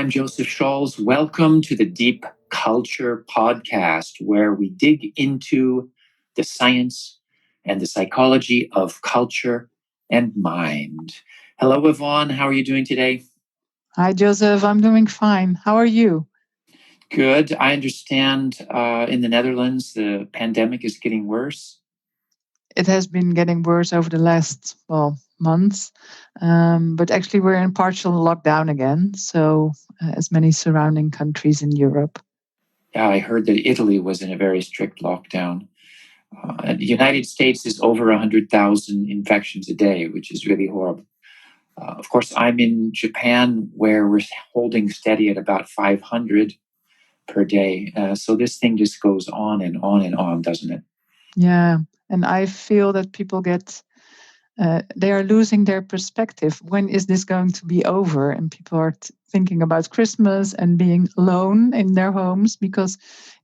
I'm Joseph Scholz. Welcome to the Deep Culture Podcast, where we dig into the science and the psychology of culture and mind. Hello, Yvonne. How are you doing today? Hi, Joseph. I'm doing fine. How are you? Good. I understand in the Netherlands, the pandemic is getting worse. It has been getting worse over the last, months. But actually, we're in partial lockdown again. So, as many surrounding countries in Europe. Yeah, I heard that Italy was in a very strict lockdown. The United States is over 100,000 infections a day, which is really horrible. Of course, I'm in Japan, where we're holding steady at about 500 per day. So this thing just goes on and on and on, doesn't it? Yeah. And I feel that people they are losing their perspective. When is this going to be over? And people are thinking about Christmas and being alone in their homes, because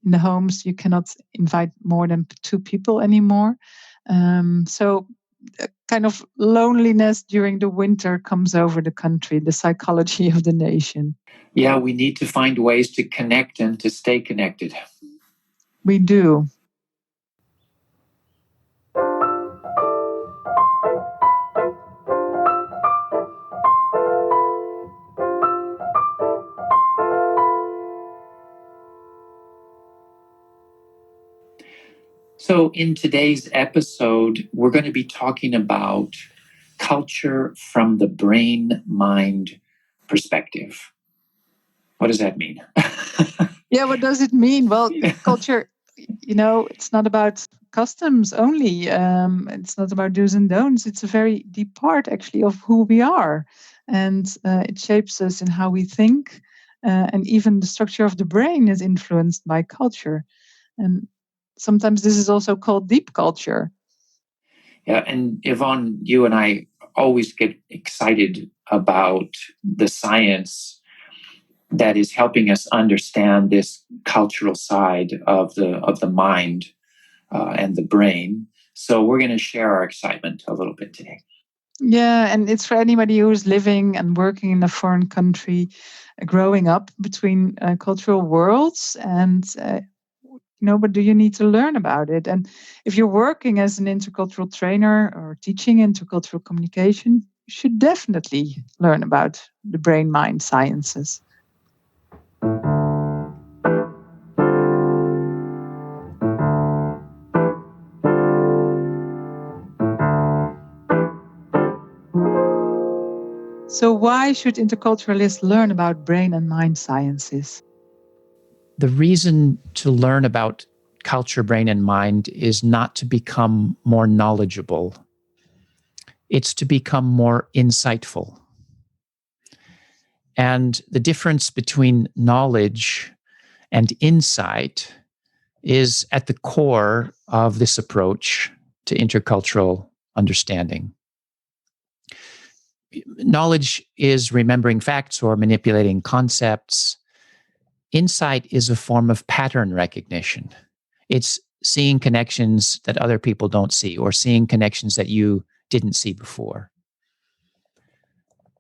in the homes you cannot invite more than 2 people anymore. So a kind of loneliness during the winter comes over the country, the psychology of the nation. Yeah, we need to find ways to connect and to stay connected. We do. So, in today's episode, we're going to be talking about culture from the brain mind perspective. What does that mean? Yeah, what does it mean? Well, culture, it's not about customs only. It's not about do's and don'ts. It's a very deep part, actually, of who we are. And it shapes us in how we think. And even the structure of the brain is influenced by culture. And sometimes this is also called deep culture. Yeah, and Yvonne, you and I always get excited about the science that is helping us understand this cultural side of the mind and the brain. So we're going to share our excitement a little bit today. Yeah, and it's for anybody who's living and working in a foreign country, growing up between cultural worlds, and but do you need to learn about it? And if you're working as an intercultural trainer or teaching intercultural communication, you should definitely learn about the brain-mind sciences. So why should interculturalists learn about brain and mind sciences? The reason to learn about culture, brain, and mind is not to become more knowledgeable. It's to become more insightful. And the difference between knowledge and insight is at the core of this approach to intercultural understanding. Knowledge is remembering facts or manipulating concepts. Insight is a form of pattern recognition. It's seeing connections that other people don't see, or seeing connections that you didn't see before.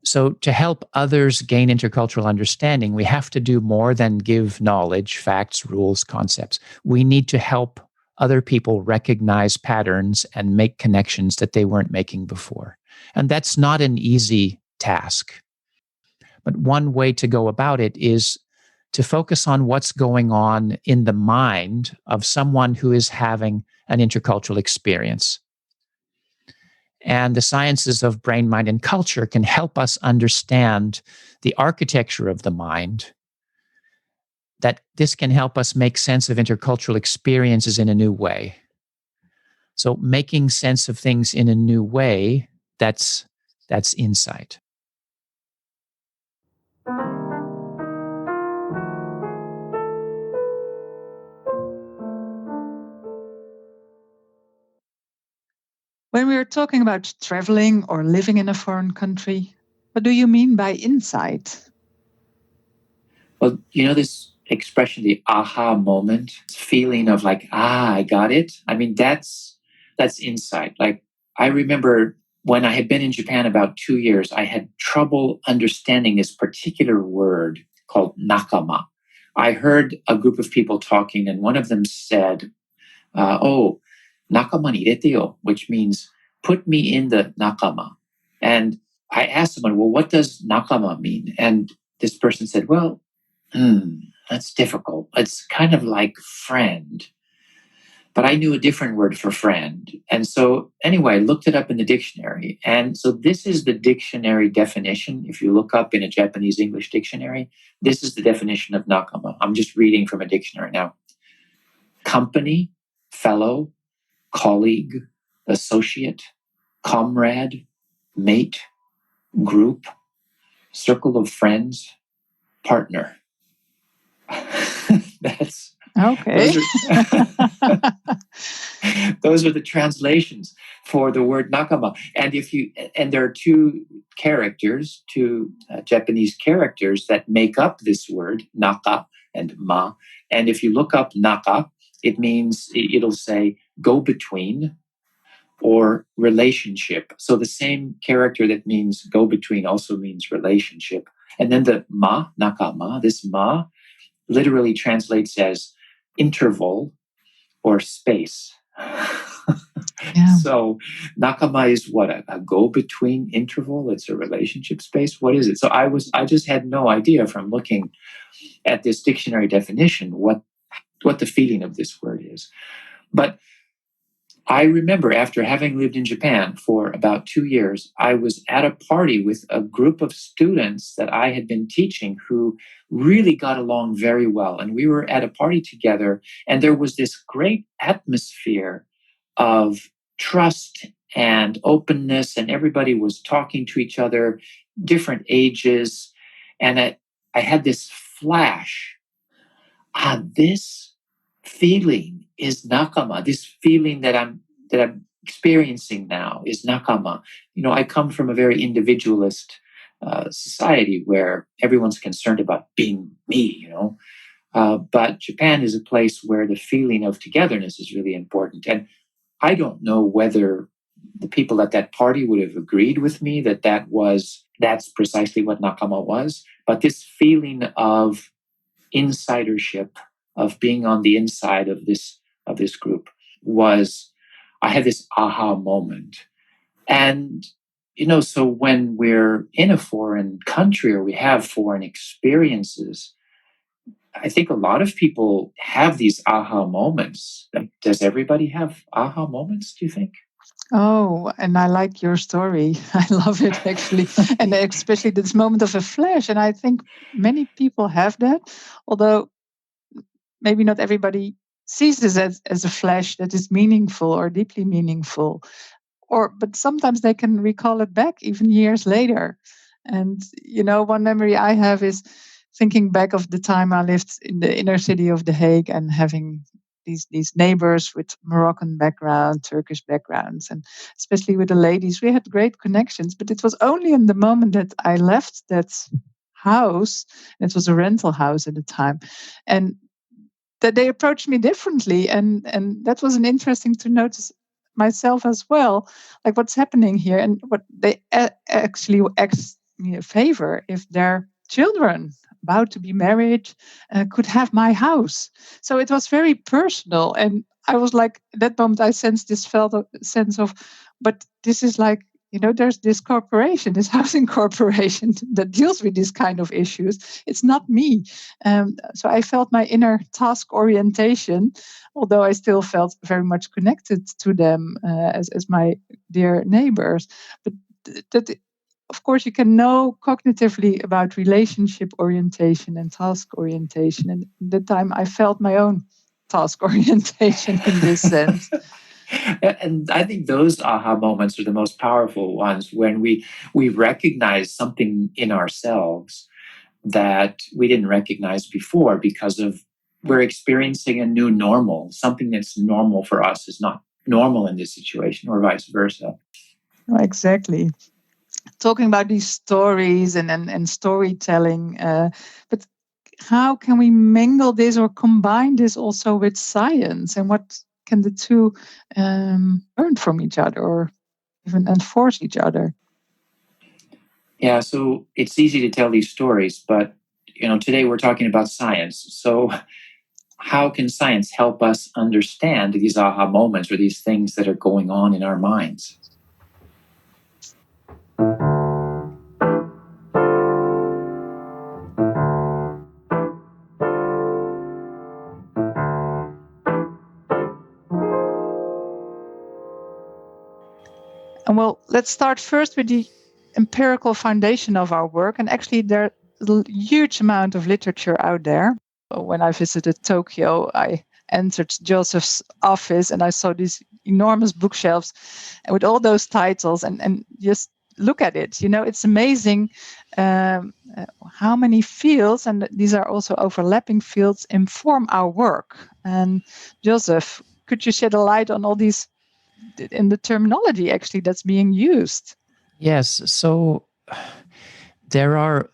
So to help others gain intercultural understanding, we have to do more than give knowledge, facts, rules, concepts. We need to help other people recognize patterns and make connections that they weren't making before. And that's not an easy task. But one way to go about it is to focus on what's going on in the mind of someone who is having an intercultural experience. And the sciences of brain, mind, and culture can help us understand the architecture of the mind. That this can help us make sense of intercultural experiences in a new way. So making sense of things in a new way, that's insight. When we are talking about traveling or living in a foreign country, what do you mean by insight? Well, this expression, the aha moment, feeling of like, I got it. I mean, that's insight. Like, I remember when I had been in Japan about 2 years, I had trouble understanding this particular word called nakama. I heard a group of people talking, and one of them said, oh, nakama ni irete yo, which means put me in the nakama. And I asked someone, well, what does nakama mean? And this person said, well, that's difficult. It's kind of like friend. But I knew a different word for friend. And so, anyway, I looked it up in the dictionary. And so, this is the dictionary definition. If you look up in a Japanese English dictionary, this is the definition of nakama. I'm just reading from a dictionary now. Company, fellow, colleague, associate, comrade, mate, group, circle of friends, partner. That's Okay. Those are the translations for the word nakama. And there are two Japanese characters that make up this word, naka and ma. And if you look up naka, it'll say go between or relationship. So the same character that means go between also means relationship. And then the ma, nakama, this ma literally translates as interval or space. Yeah. So nakama is what, a go-between interval? It's a relationship space? What is it? So I just had no idea from looking at this dictionary definition what the feeling of this word is. But I remember after having lived in Japan for about 2 years, I was at a party with a group of students that I had been teaching who really got along very well. And we were at a party together, and there was this great atmosphere of trust and openness, and everybody was talking to each other, different ages. And I had this flash. This feeling is nakama. This feeling that I'm experiencing now is nakama. I come from a very individualist society where everyone's concerned about being me. But Japan is a place where the feeling of togetherness is really important. And I don't know whether the people at that party would have agreed with me that that's precisely what nakama was. But this feeling of insidership, of being on the inside of this group, I had this aha moment. And so when we're in a foreign country or we have foreign experiences, I think a lot of people have these aha moments. Does everybody have aha moments, do you think? Oh, and I like your story. I love it, actually. And especially this moment of a flash. And I think many people have that, although maybe not everybody sees this as a flash that is meaningful or deeply meaningful. But sometimes they can recall it back even years later. And, one memory I have is thinking back of the time I lived in the inner city of The Hague and having these neighbors with Moroccan background, Turkish backgrounds, and especially with the ladies, we had great connections. But it was only in the moment that I left that house, and it was a rental house at the time, and that they approached me differently, and that was an interesting to notice myself as well, like what's happening here, and what they actually asked me a favor if their children about to be married could have my house. So it was very personal, and I was like, at that moment I sensed this felt sense of, but this is like, there's this corporation, this housing corporation that deals with these kind of issues. It's not me. So I felt my inner task orientation, although I still felt very much connected to them as my dear neighbors. But that, of course, you can know cognitively about relationship orientation and task orientation. And at the time, I felt my own task orientation in this sense. And I think those aha moments are the most powerful ones, when we recognize something in ourselves that we didn't recognize before, because we're experiencing a new normal. Something that's normal for us is not normal in this situation, or vice versa. Exactly. Talking about these stories and storytelling, but how can we mingle this or combine this also with science? And what can the two learn from each other or even enforce each other? Yeah, so it's easy to tell these stories, but today we're talking about science. So how can science help us understand these aha moments or these things that are going on in our minds? And well, let's start first with the empirical foundation of our work. And actually, there's a huge amount of literature out there. When I visited Tokyo, I entered Joseph's office and I saw these enormous bookshelves with all those titles and just look at it. It's amazing how many fields, and these are also overlapping fields, inform our work. And Joseph, could you shed a light on all these in the terminology actually that's being used? Yes. So there are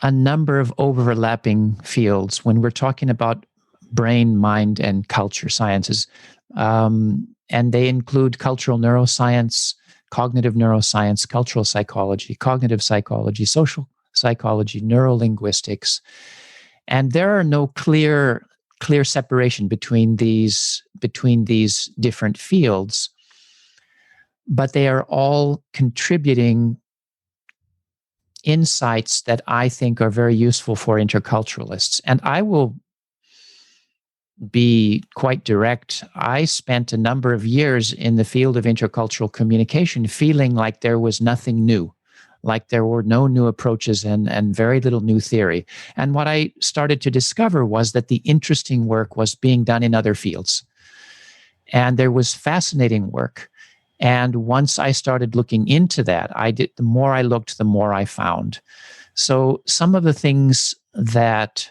a number of overlapping fields when we're talking about brain, mind, and culture sciences. And they include cultural neuroscience, cognitive neuroscience, cultural psychology, cognitive psychology, social psychology, neurolinguistics. And there are no clear separation between these different fields, but they are all contributing insights that I think are very useful for interculturalists. And I will be quite direct. I spent a number of years in the field of intercultural communication feeling like there was nothing new, like there were no new approaches and very little new theory. And what I started to discover was that the interesting work was being done in other fields. And there was fascinating work. And once I started looking into that, the more I looked, the more I found. So some of the things that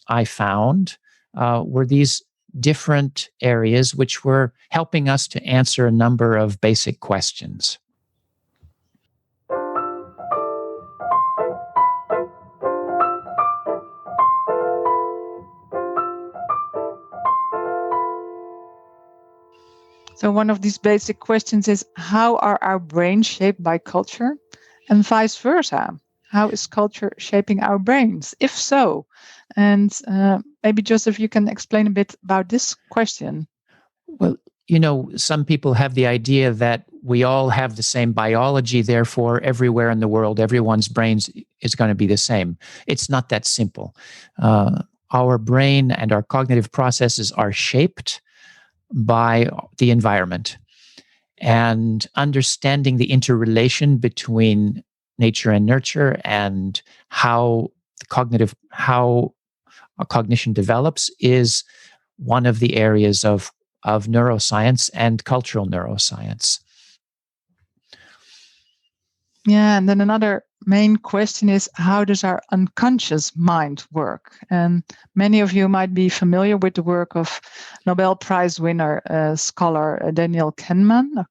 I found were these different areas which were helping us to answer a number of basic questions. So one of these basic questions is, how are our brains shaped by culture, and vice versa? How is culture shaping our brains, if so? And maybe, Joseph, you can explain a bit about this question. Well, some people have the idea that we all have the same biology, therefore everywhere in the world, everyone's brains is going to be the same. It's not that simple. Our brain and our cognitive processes are shaped by the environment, and understanding the interrelation between nature and nurture and how cognition develops is one of the areas of neuroscience and cultural neuroscience. Yeah, and then another main question is, how does our unconscious mind work? And many of you might be familiar with the work of Nobel Prize winner, scholar Daniel Kahneman.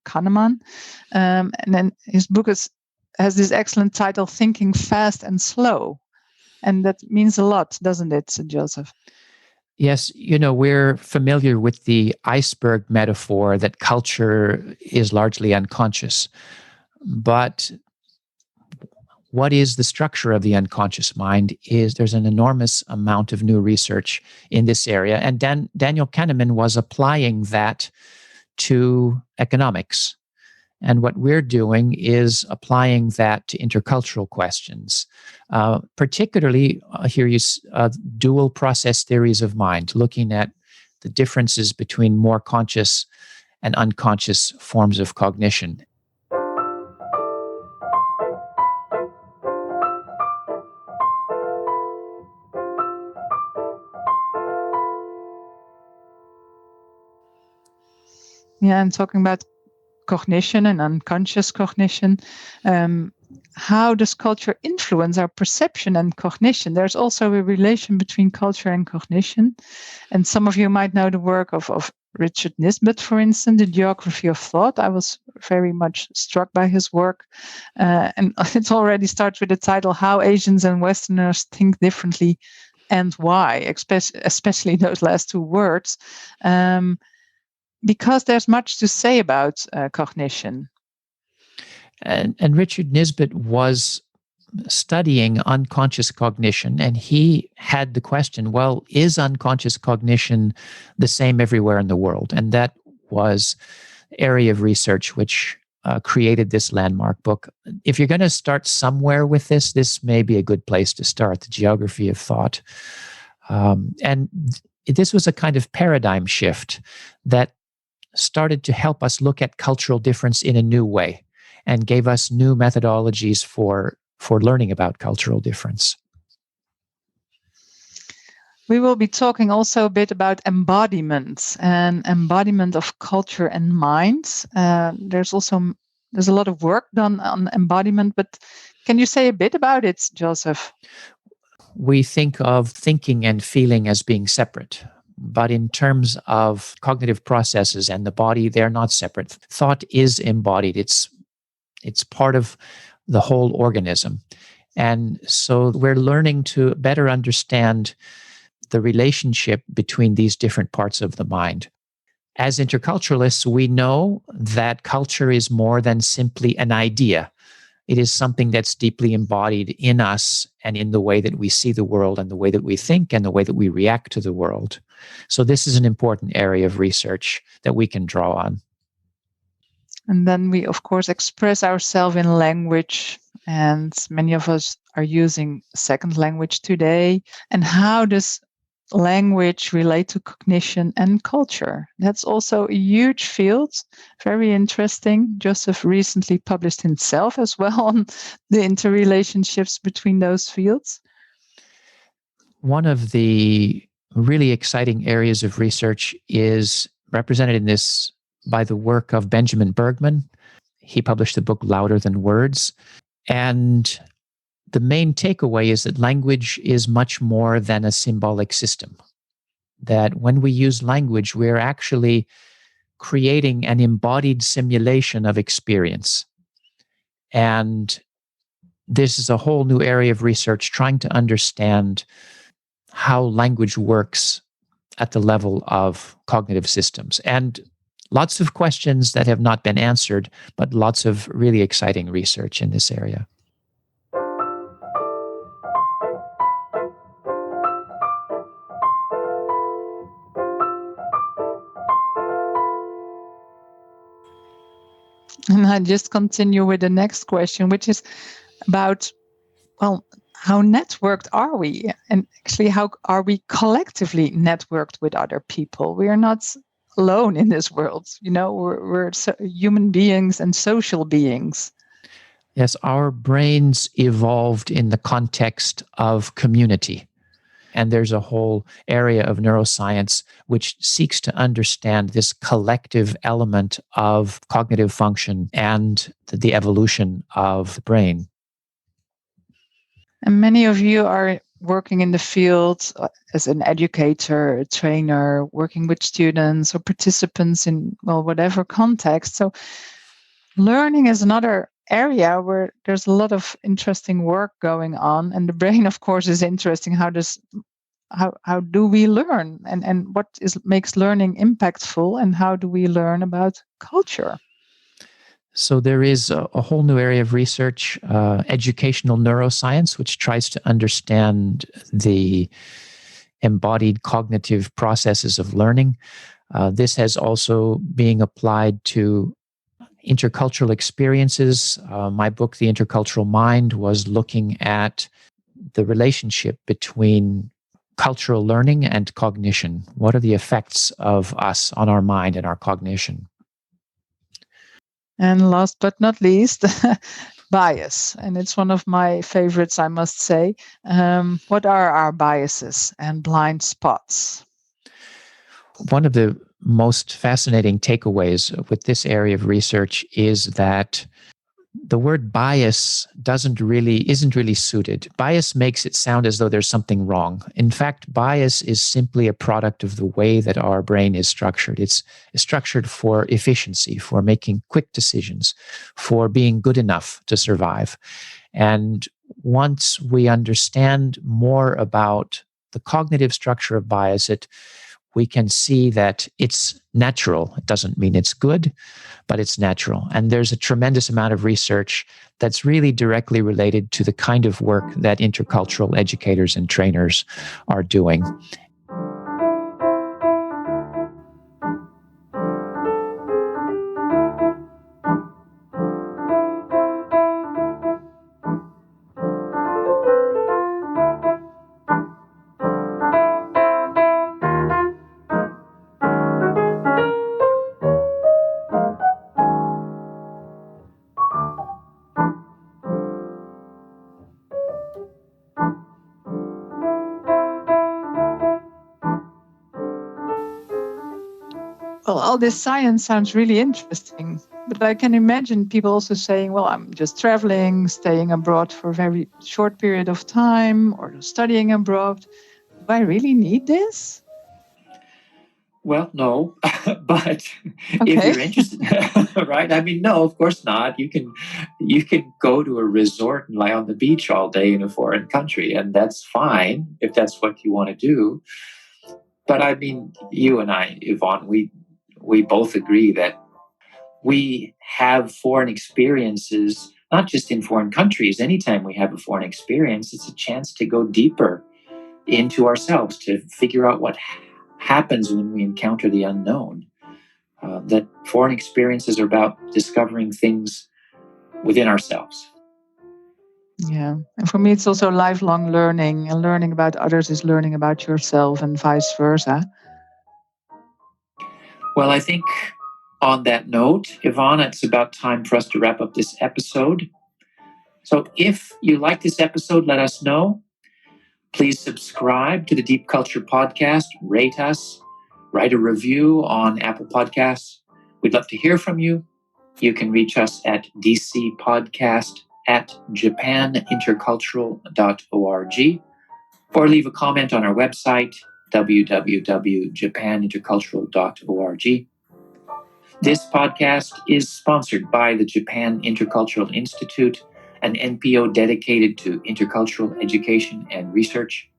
And then his book has this excellent title, Thinking Fast and Slow. And that means a lot, doesn't it, Joseph? Yes, we're familiar with the iceberg metaphor that culture is largely unconscious. But what is the structure of the unconscious mind is there's an enormous amount of new research in this area. And Daniel Kahneman was applying that to economics. And what we're doing is applying that to intercultural questions, particularly dual process theories of mind, looking at the differences between more conscious and unconscious forms of cognition. Yeah, and talking about cognition and unconscious cognition, how does culture influence our perception and cognition? There's also a relation between culture and cognition. And some of you might know the work of Richard Nisbett, for instance, The Geography of Thought. I was very much struck by his work. And it already starts with the title, How Asians and Westerners Think Differently and Why, especially those last two words. Because there's much to say about cognition. And Richard Nisbett was studying unconscious cognition, and he had the question, well, is unconscious cognition the same everywhere in the world? And that was area of research which created this landmark book. If you're going to start somewhere with this may be a good place to start, the geography of thought. And this was a kind of paradigm shift that started to help us look at cultural difference in a new way and gave us new methodologies for learning about cultural difference. We will be talking also a bit about embodiment and embodiment of culture and mind. There's a lot of work done on embodiment, but can you say a bit about it, Joseph? We think of thinking and feeling as being separate, but in terms of cognitive processes and the body, they're not separate. Thought is embodied. It's part of the whole organism. And so we're learning to better understand the relationship between these different parts of the mind. As interculturalists, we know that culture is more than simply an idea. It is something that's deeply embodied in us and in the way that we see the world and the way that we think and the way that we react to the world. So this is an important area of research that we can draw on. And then we, of course, express ourselves in language, and many of us are using second language today. And how does language relate to cognition and culture? That's also a huge field, very interesting. Joseph recently published himself as well on the interrelationships between those fields. One of the really exciting areas of research is represented in this by the work of Benjamin Bergman. He published the book Louder Than Words. And the main takeaway is that language is much more than a symbolic system. That when we use language, we're actually creating an embodied simulation of experience. And this is a whole new area of research trying to understand how language works at the level of cognitive systems. And lots of questions that have not been answered, but lots of really exciting research in this area. And I just continue with the next question, which is about, well, how networked are we? And actually, how are we collectively networked with other people? We are not alone in this world. You know, we're human beings and social beings. Yes, our brains evolved in the context of community. And there's a whole area of neuroscience which seeks to understand this collective element of cognitive function and the evolution of the brain. And many of you are working in the field as an educator, a trainer, working with students or participants in, well, whatever context. So learning is another area where there's a lot of interesting work going on. And the brain, of course, is interesting. How do we learn? And what makes learning impactful? And how do we learn about culture? So there is a whole new area of research, educational neuroscience, which tries to understand the embodied cognitive processes of learning. This has also being applied to intercultural experiences. My book, The Intercultural Mind, was looking at the relationship between cultural learning and cognition. What are the effects of us on our mind and our cognition? And last but not least, bias. And it's one of my favorites, I must say. What are our biases and blind spots? One of the most fascinating takeaways with this area of research is that the word bias isn't really suited. Bias makes it sound as though there's something wrong. In fact, bias is simply a product of the way that our brain is structured. It's structured for efficiency, for making quick decisions, for being good enough to survive. And once we understand more about the cognitive structure of bias, we can see that it's natural. It doesn't mean it's good, but it's natural. And there's a tremendous amount of research that's really directly related to the kind of work that intercultural educators and trainers are doing. Well, all this science sounds really interesting, but I can imagine people also saying, well, I'm just traveling, staying abroad for a very short period of time, or studying abroad. Do I really need this? Well, no, but if Okay. you're interested, right? I mean, no, of course not. You can go to a resort and lie on the beach all day in a foreign country, and that's fine if that's what you want to do. But I mean, you and I, Yvonne, we both agree that we have foreign experiences, not just in foreign countries. Anytime we have a foreign experience, it's a chance to go deeper into ourselves, to figure out what happens when we encounter the unknown. That foreign experiences are about discovering things within ourselves. Yeah. And for me, it's also lifelong learning, and learning about others is learning about yourself and vice versa. Well, I think on that note, Yvonne, it's about time for us to wrap up this episode. So if you like this episode, let us know. Please subscribe to the Deep Culture Podcast, rate us, write a review on Apple Podcasts. We'd love to hear from you. You can reach us at dcpodcast@japanintercultural.org or leave a comment on our website, www.japanintercultural.org. This podcast is sponsored by the Japan Intercultural Institute, an NPO dedicated to intercultural education and research.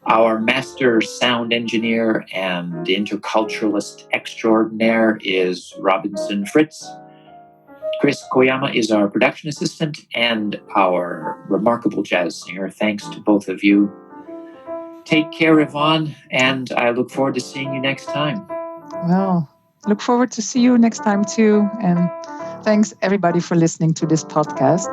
Our master sound engineer and interculturalist extraordinaire is Robinson Fritz. Chris Koyama is our production assistant and our remarkable jazz singer. Thanks to both of you. Take care, Yvonne, and I look forward to seeing you next time. Well, look forward to see you next time too. And thanks everybody for listening to this podcast.